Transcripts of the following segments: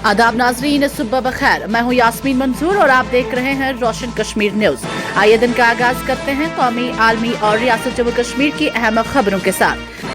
आदाब नाजरीन, सुबह बखैर। मैं हूँ यास्मीन मंसूर और आप देख रहे हैं रोशन कश्मीर न्यूज। आइए दिन का आगाज करते हैं कौमी, आलमी और रियासत जम्मू कश्मीर की अहम खबरों के साथ।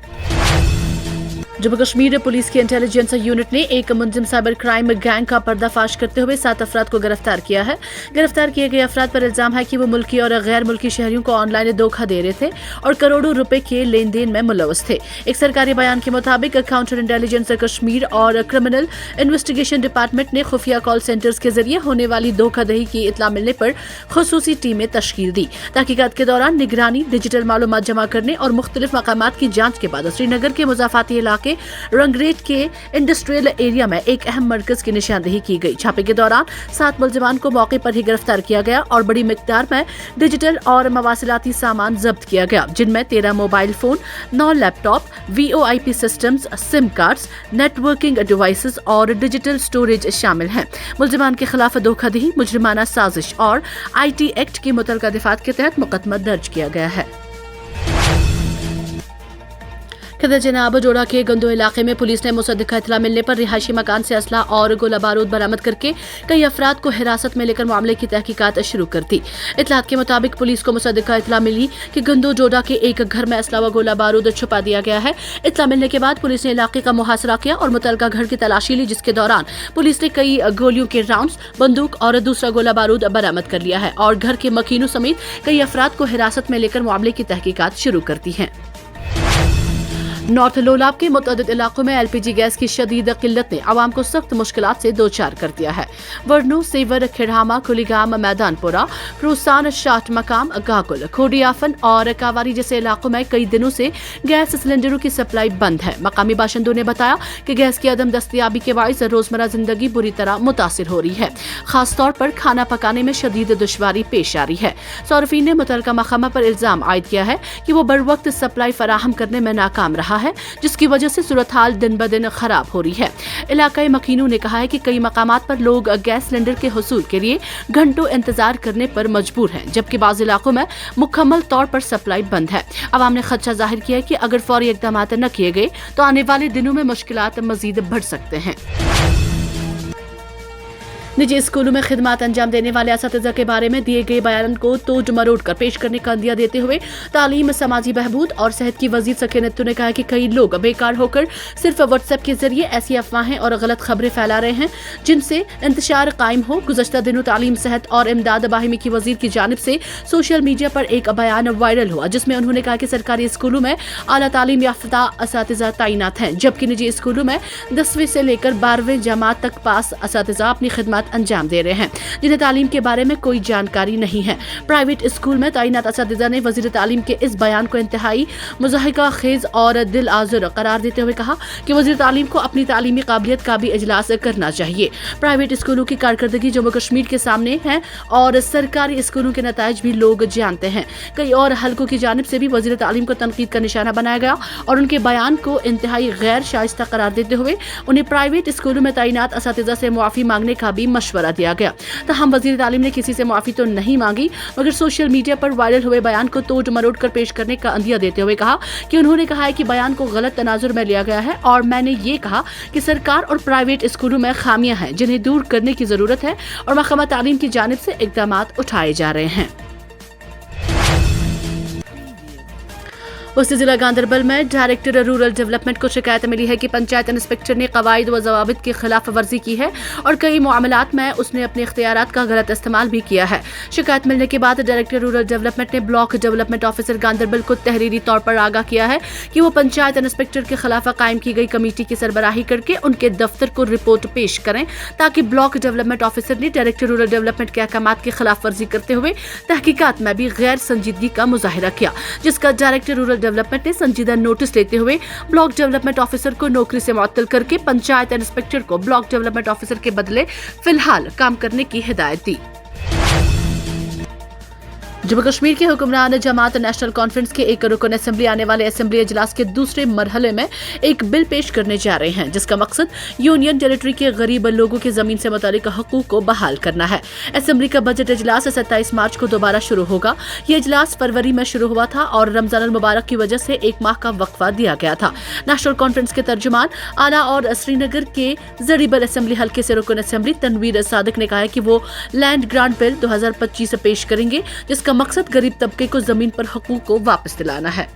जम्मू कश्मीर पुलिस की इंटेलिजेंस यूनिट ने एक मुंजिम साइबर क्राइम गैंग का पर्दाफाश करते हुए 7 अफराद को गिरफ्तार किया है। गिरफ्तार किए गए अफराद पर इल्जाम है कि वो मुल्की और गैर मुल्की शहरियों को ऑनलाइन धोखा दे रहे थे और करोड़ों रुपए के लेन देन में मुलव्वस थे। एक सरकारी बयान के मुताबिक काउंटर इंटेलिजेंस कश्मीर और क्रिमिनल इन्वेस्टिगेशन डिपार्टमेंट ने खुफिया कॉल सेंटर्स के जरिए होने वाली धोखाधड़ी की इत्ला मिलने पर खुसूसी टीमें तश्कील दी। तहकीकात के दौरान निगरानी, डिजिटल मालूमात जमा करने और मुख्तलिफ मकामात की जांच के बाद श्रीनगर के मुजाफाती इलाके रंगरेट के इंडस्ट्रियल एरिया में एक अहम मरकज की निशानदेही की गई। छापे के दौरान 7 मुलजिमान को मौके पर ही गिरफ्तार किया गया और बड़ी मिकदार में डिजिटल और मवासिलाती सामान जब्त किया गया, जिनमें 13 mobile phone, 9 laptop, VoIP systems, SIM cards, networking devices और डिजिटल स्टोरेज शामिल हैं। मुलजिमान के खिलाफ धोखाधड़ी, मुजरिमाना साजिश और IT एक्ट की मुतलका दफात के तहत मुकदमा दर्ज किया गया है। खदर जनाब जोड़ा के गंदो इलाके में पुलिस ने मुसद्दिका इत्तला मिलने पर रिहायशी मकान से असला और गोला बारूद बरामद करके कई अफराद को हिरासत में लेकर मामले की तहकीकात शुरू कर दी। इत्तलात के मुताबिक पुलिस को मुसद्दिका इत्तला मिली कि गंदो जोड़ा के एक घर में असला व गोला बारूद छुपा दिया गया है। इत्तला मिलने के बाद पुलिस ने इलाके का मुहासरा किया और मुतलका घर की तलाशी ली, जिसके दौरान पुलिस ने कई गोलियों के राउंड्स, बंदूक और दूसरा गोला बारूद बरामद कर लिया है और घर के मकीनों समेत कई अफराद को हिरासत में लेकर मामले की तहकीकात शुरू कर दी है। नॉर्थ लोलाब के मुतअद्दिद इलाकों में LPG गैस की शदीद किल्लत ने आवाम को सख्त मुश्किलात से दो चार कर दिया है। वर्नू, सेवर, खिड़हामा, कुलीगाम, मैदानपुरा, क्रूसान, शाट मकाम, गाकुल, खोडियाफन और कावारी जैसे इलाकों में कई दिनों से गैस सिलेंडरों की सप्लाई बंद है। मकामी बाशिंदों ने बताया कि गैस की अदम दस्तयाबी के बाइस रोजमर्रा जिंदगी बुरी तरह मुतासिर हो रही है। खास तौर पर खाना पकाने में शदीद दुश्वारी पेश आ रही है। सार्फिन ने मुतलका महकमा पर इल्जाम आयद किया है कि वो बर वक्त सप्लाई फराहम करने में नाकाम रहा है, जिसकी वजह से सूरत हाल दिन ब दिन खराब हो रही है। इलाकाई मकीनों ने कहा है कि कई मकामात पर लोग गैस सिलेंडर के हुसूल के लिए घंटों इंतजार करने पर मजबूर हैं, जबकि बाज़ इलाकों में मुकम्मल तौर पर सप्लाई बंद है। अवाम ने खदशा जाहिर किया है कि अगर फौरी इक़दाम न किए गए तो आने वाले दिनों में मुश्किलात मजीद बढ़ सकते हैं। निजी स्कूलों में खिदमात अंजाम देने वाले असातिज़ा के बारे में दिए गए बयान को तोड़ मरोड़ कर पेश करने का अंदिया देते हुए तालीम, समाजी बहबूद और सेहत की वजीर सकीनत ने कहा है कि कई लोग बेकार होकर सिर्फ व्हाट्सएप के जरिए ऐसी अफवाहें और गलत खबरें फैला रहे हैं जिनसे इंतशार कायम हो। गुज़श्ता दिनों तालीम, सेहत और इमदाद बाहिमी की वजीर की जानिब से सोशल मीडिया पर एक बयान वायरल हुआ, जिसमें उन्होंने कहा कि सरकारी स्कूलों में आला तालीम याफ्ता असातिज़ा तैनात हैं, जबकि निजी स्कूलों में 10वीं से लेकर 12वीं जमात तक पास असातिज़ा अपनी खिदमत अंजाम दे रहे हैं, जिन्हें तालीम के बारे में कोई जानकारी नहीं है। प्राइवेट स्कूल में तैनात असातिज़ा ने वज़ीर तालीम के इस बयान को इंतहाई मुज़ाहिका खेज और दिल आज़ुर करार देते हुए कहा कि वज़ीर तालीम को अपनी तालीमी काबिलियत का भी इजलास करना चाहिए। प्राइवेट स्कूलों की कारकर्दगी जम्मू कश्मीर के सामने है और सरकारी स्कूलों के नताइज भी लोग जानते हैं। कई और हलकों की जानिब से भी वज़ीर तालीम को तनकीद का निशाना बनाया गया और उनके बयान को इंतहाई गैर शाइस्ता करार देते हुए उन्हें प्राइवेट स्कूलों में तैनात असातिज़ा से मुआफ़ी मांगने का भी मशवरा दिया गया। तहम वज़ीर तालीम ने किसी से माफी तो नहीं मांगी, मगर सोशल मीडिया पर वायरल हुए बयान को तोड़ मरोड़ कर पेश करने का अंदिया देते हुए कहा कि उन्होंने कहा है कि बयान को गलत तनाजुर में लिया गया है और मैंने ये कहा कि सरकार और प्राइवेट स्कूलों में खामियां हैं जिन्हें दूर करने की जरूरत है और महकमा तालीम की जानिब से इक़दाम उठाए जा रहे हैं। उसी जिला गांधरबल में डायरेक्टर रूरल डेवलपमेंट को शिकायत मिली है कि पंचायत इंस्पेक्टर ने कवायद व ज़वाबित की खिलाफ वर्जी की है और कई मामलात में उसने अपने इख्तियारात का गलत इस्तेमाल भी किया है। शिकायत मिलने के बाद डायरेक्टर रूरल डेवलपमेंट ने ब्लॉक डेवलपमेंट ऑफिसर गांधरबल को तहरीरी तौर पर आगाह किया है कि वो पंचायत इंस्पेक्टर के खिलाफ कायम की गई कमेटी की सरबराही करके उनके दफ्तर को रिपोर्ट पेश करें, ताकि ब्लॉक डेवलपमेंट ऑफिसर ने डायरेक्टर रूरल डेवलपमेंट के अहकामात की खिलाफ वर्जी करते हुए तहकीकात में भी गैर संजीदगी का मुजाहिरा किया, जिसका डायरेक्टर रूरल डेवलपमेंट ने संजीदा नोटिस लेते हुए ब्लॉक डेवलपमेंट ऑफिसर को नौकरी से मुअत्तल करके पंचायत इंस्पेक्टर को ब्लॉक डेवलपमेंट ऑफिसर के बदले फिलहाल काम करने की हिदायत दी। जम्मू कश्मीर के हुक्मरान जमात नेशनल कॉन्फ्रेंस के एक रुकन असेंबली आने वाले असेंबली इजलास के दूसरे मरहले में एक बिल पेश करने जा रहे हैं, जिसका मकसद यूनियन टेरिटरी के गरीब लोगों की जमीन से मुतालिक हकूक को बहाल करना है। असेंबली का बजट इजलास 27 मार्च को दोबारा शुरू होगा। ये इजलास फरवरी में शुरू हुआ था और रमजान अल मुबारक की वजह से एक माह का वक्फा दिया गया था। नेशनल कॉन्फ्रेंस के तर्जुमान आला और श्रीनगर के जरीबल असेंबली हल्के से रुकन असेंबली तनवीर सादिक ने कहा है कि वो लैंड ग्रांट बिल 2025 पेश करेंगे, जिसका मकसद गरीब तबके को जमीन पर हकूक को वापस दिलाना है।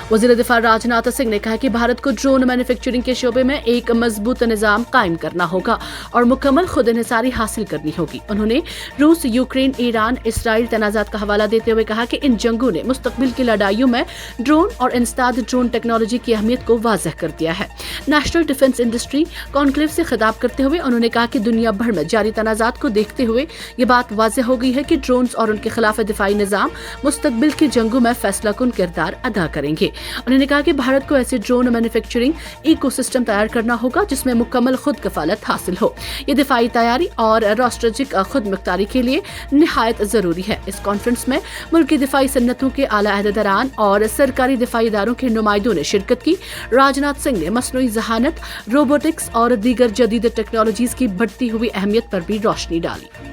वज़ीर दिफा राजनाथ सिंह ने कहा कि भारत को ड्रोन मैन्युफैक्चरिंग के शोबे में एक मजबूत निज़ाम कायम करना होगा और मुकम्मल खुद इन्हिसारी हासिल करनी होगी। उन्होंने रूस, यूक्रेन, ईरान, इसराइल तनाज़ात का हवाला देते हुए कहा कि इन जंगों ने मुस्तकबिल की लड़ाइयों में ड्रोन और इंस्ताद ड्रोन टेक्नोलॉजी की अहमियत को वाज़ह कर दिया है। नेशनल डिफेंस इंडस्ट्री कॉन्क्लेव से खिताब करते हुए उन्होंने कहा कि दुनिया भर में जारी तनाज़ात को देखते हुए ये बात वाज़ह हो गई है कि ड्रोन्स और उनके खिलाफ दिफाई निज़ाम मुस्तकबिल की जंगों में फैसलाकुन किरदार अदा करेंगे। उन्होंने कहा कि भारत को ऐसे ड्रोन मैन्युफैक्चरिंग इकोसिस्टम तैयार करना होगा जिसमें मुकम्मल खुद कफालत हासिल हो। ये दिफाई तैयारी और राष्ट्रजिक खुद मुख्तारी के लिए निहायत जरूरी है। इस कॉन्फ्रेंस में मुल्क की दिफाई सन्नतों के आला अहदेदारान और सरकारी दिफाई इदारों के नुमाइंदों ने शिरकत की। राजनाथ सिंह ने मसनूई जहानत, रोबोटिक्स और दीगर जदीद टेक्नोलॉजीज की बढ़ती हुई अहमियत पर भी रोशनी डाली।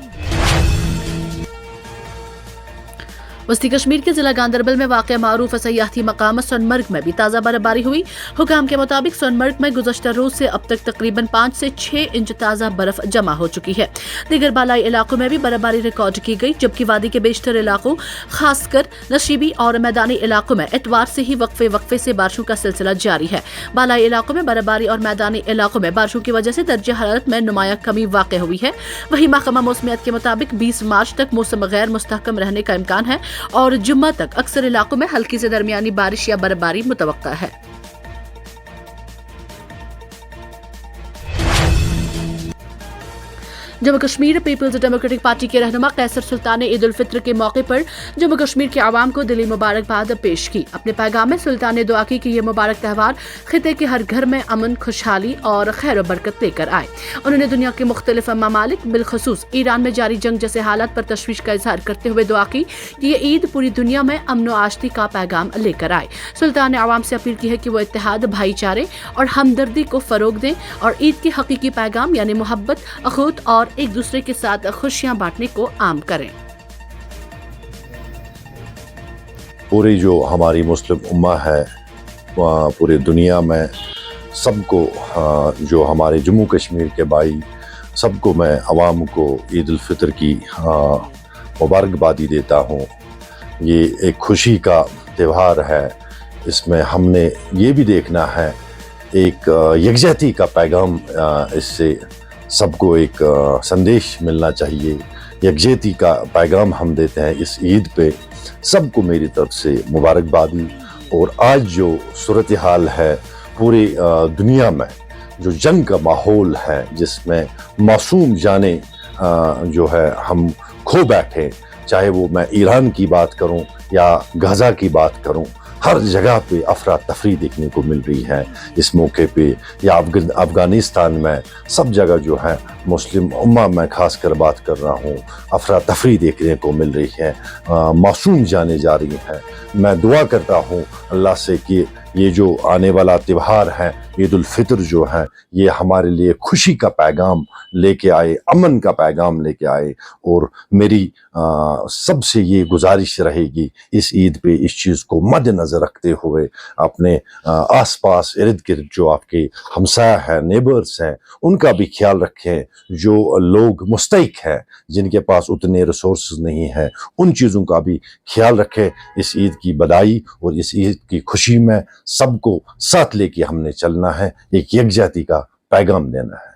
वस्ती कश्मीर के जिला गांदरबल में वाक़ मारूफ सयाहती मकाम सोनमर्ग में भी ताज़ा बर्फबारी हुई। हुकाम के मुताबिक सोनमर्ग में गुज़श्ता रोज से अब तक तकरीबन 5 से 6 इंच ताज़ा बर्फ जमा हो चुकी है। दीगर बालाई इलाकों में भी बर्फबारी रिकॉर्ड की गई, जबकि वादी के बेशतर इलाकों खासकर नशीबी और मैदानी इलाकों में एतवार से ही वक्फे से बारिशों का सिलसिला जारी है। बालाई इलाकों में बर्फबारी और मैदानी इलाकों में बारिशों की वजह से दर्जे हरारत में नुमाया कमी वाक़ हुई है। वहीं महकमा मौसमियात के मुताबिक 20 मार्च तक मौसम गैर मुस्तहकम रहने का इम्कान है और जुम्मा तक अक्सर इलाकों में हल्की से दरमियानी बारिश या बर्फबारी मुतवक्का है। Jammu Kashmir Peoples Democratic Party के रहनुमा कैसर सुल्तान ने ईद उल फित्र के मौके पर जम्मू कश्मीर के आवाम को दिली मुबारकबाद पेश की। अपने पैगाम में सुल्तान ने दुआ की कि ये मुबारक त्यौहार खिते के हर घर में अमन, खुशहाली और खैर व बरकत लेकर आए। उन्होंने दुनिया के मुख्तलिफ ममालिक बिलखसूस ईरान में जारी जंग जैसे हालात पर तशवीश का इजहार करते हुए दुआ की कि ये ईद पूरी दुनिया में अमन व आश्ती का पैगाम लेकर आए। सुल्तान ने आवाम से अपील की है कि वो इत्तेहाद, भाईचारे और हमदर्दी को फरोग दें और ईद के हकीकी पैगाम यानी मोहब्बत, अखूत और एक दूसरे के साथ खुशियां बांटने को आम करें। पूरी जो हमारी मुस्लिम उम्मा है पूरी दुनिया में सबको, जो हमारे जम्मू कश्मीर के भाई सबको मैं अवाम को ईद उल फितर की मुबारकबादी देता हूँ। ये एक खुशी का त्यौहार है। इसमें हमने ये भी देखना है एक यकजहती का पैगाम, इससे सबको एक संदेश मिलना चाहिए। यकजहती का पैगाम हम देते हैं इस ईद पे। सबको मेरी तरफ से मुबारकबादी। और आज जो सूरत हाल है पूरी दुनिया में, जो जंग का माहौल है जिसमें मासूम जाने जो है हम खो बैठे, चाहे वो मैं ईरान की बात करूं या गाज़ा की बात करूं, हर जगह पे अफरा तफरी देखने को मिल रही है इस मौके पे। या अफ़गानिस्तान में सब जगह जो है मुस्लिम उम्मा में खास कर बात कर रहा हूँ, अफरा तफरी देखने को मिल रही है, मासूम जाने जा रही हैं। मैं दुआ करता हूँ अल्लाह से कि ये जो आने वाला त्यौहार है ईद उल फितर जो है ये हमारे लिए खुशी का पैगाम लेके आए, अमन का पैगाम लेके आए। और मेरी सबसे ये गुजारिश रहेगी इस ईद पे इस चीज़ को मद्देनज़र रखते हुए अपने आसपास इर्द गिर्द जो आपके हमसाया है, नेबर्स हैं, उनका भी ख्याल रखें। जो लोग मुस्तहिक हैं, जिनके पास उतने रिसोर्स नहीं हैं, उन चीज़ों का भी ख्याल रखें। इस ईद की बधाई और इस ईद की खुशी में सबको साथ लेके हमने चलना है, एक यकजहती का पैगाम देना है।